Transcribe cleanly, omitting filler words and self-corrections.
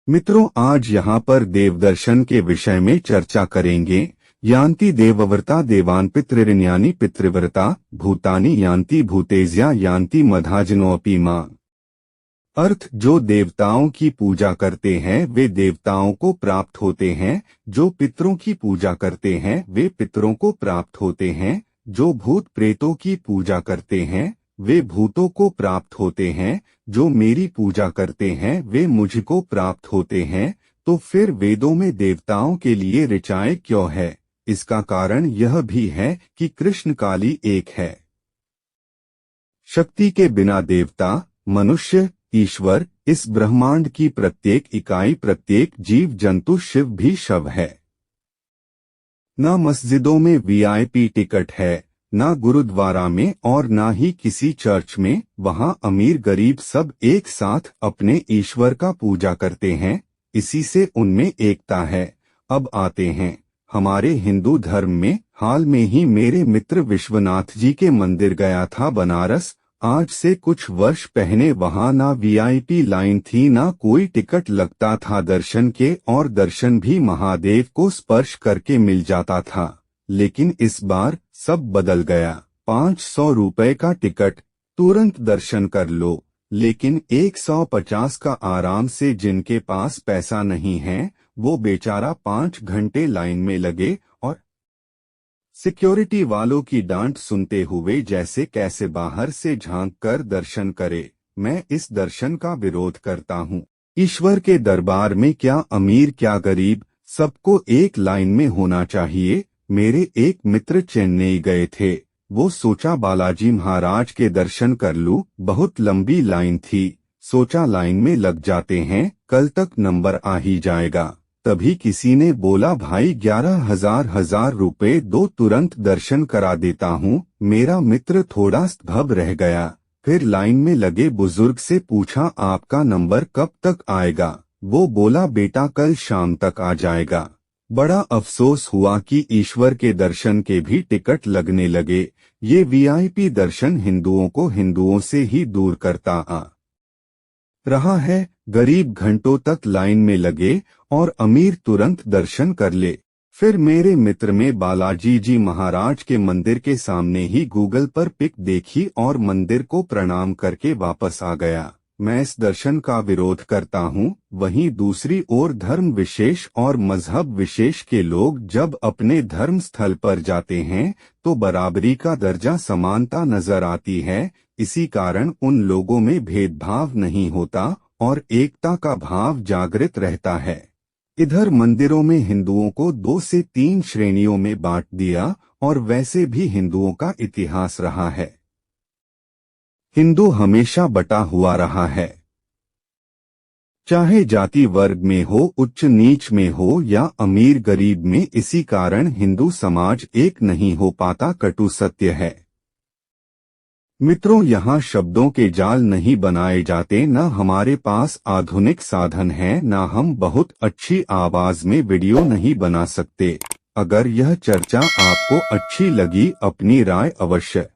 मित्रों, आज यहाँ पर देवदर्शन के विषय में चर्चा करेंगे। यान्ति देवव्रता देवान पितृऋण्यानि पितृव्रता भूतानि यान्ति भूतेज्या यान्ति मधाजनोऽपि मां। अर्थ, जो देवताओं की पूजा करते हैं वे देवताओं को प्राप्त होते हैं, जो पितरों की पूजा करते हैं वे पितरों को प्राप्त होते हैं, जो भूत प्रेतों की पूजा करते हैं वे भूतों को प्राप्त होते हैं, जो मेरी पूजा करते हैं वे मुझको प्राप्त होते हैं। तो फिर वेदों में देवताओं के लिए ऋचाएं क्यों है? इसका कारण यह भी है कि कृष्ण काली एक है। शक्ति के बिना देवता, मनुष्य, ईश्वर, इस ब्रह्मांड की प्रत्येक इकाई, प्रत्येक जीव जंतु, शिव भी शव है। न मस्जिदों में वीआईपी टिकट है, ना गुरुद्वारा में और ना ही किसी चर्च में। वहाँ अमीर गरीब सब एक साथ अपने ईश्वर का पूजा करते हैं, इसी से उनमें एकता है। अब आते हैं हमारे हिंदू धर्म में। हाल में ही मेरे मित्र विश्वनाथ जी के मंदिर गया था बनारस। आज से कुछ वर्ष पहले वहाँ ना वीआईपी लाइन थी, ना कोई टिकट लगता था दर्शन के, और दर्शन भी महादेव को स्पर्श करके मिल जाता था। लेकिन इस बार सब बदल गया। 500 रुपए का टिकट, तुरंत दर्शन कर लो। लेकिन 150 का आराम से जिनके पास पैसा नहीं है वो बेचारा 5 घंटे लाइन में लगे और सिक्योरिटी वालों की डांट सुनते हुए जैसे कैसे बाहर से झांक कर दर्शन करे। मैं इस दर्शन का विरोध करता हूँ। ईश्वर के दरबार में क्या अमीर क्या गरीब, सबको एक लाइन में होना चाहिए। मेरे एक मित्र चेन्नई गए थे, वो सोचा बालाजी महाराज के दर्शन कर लूं। बहुत लंबी लाइन थी, सोचा लाइन में लग जाते हैं, कल तक नंबर आ ही जाएगा। तभी किसी ने बोला भाई 11,000 रुपए दो, तुरंत दर्शन करा देता हूँ। मेरा मित्र थोड़ा स्तब्ध रह गया। फिर लाइन में लगे बुजुर्ग से पूछा आपका नंबर कब तक आएगा? वो बोला बेटा कल शाम तक आ जाएगा। बड़ा अफसोस हुआ कि ईश्वर के दर्शन के भी टिकट लगने लगे। ये वीआईपी दर्शन हिंदुओं को हिंदुओं से ही दूर करता आ रहा है। गरीब घंटों तक लाइन में लगे और अमीर तुरंत दर्शन कर ले। फिर मेरे मित्र में बालाजी जी महाराज के मंदिर के सामने ही गूगल पर पिक देखी और मंदिर को प्रणाम करके वापस आ गया। मैं इस दर्शन का विरोध करता हूँ। वहीं दूसरी ओर धर्म विशेष और मजहब विशेष के लोग जब अपने धर्म स्थल पर जाते हैं तो बराबरी का दर्जा, समानता नजर आती है। इसी कारण उन लोगों में भेदभाव नहीं होता और एकता का भाव जागृत रहता है। इधर मंदिरों में हिंदुओं को 2 से 3 श्रेणियों में बांट दिया, और वैसे भी हिंदुओं का इतिहास रहा है। हिंदू हमेशा बटा हुआ रहा है, चाहे जाति वर्ग में हो, उच्च नीच में हो या अमीर गरीब में। इसी कारण हिंदू समाज एक नहीं हो पाता, कटु सत्य है। मित्रों, यहाँ शब्दों के जाल नहीं बनाए जाते, न हमारे पास आधुनिक साधन है, न हम बहुत अच्छी आवाज में वीडियो नहीं बना सकते। अगर यह चर्चा आपको अच्छी लगी अपनी राय अवश्य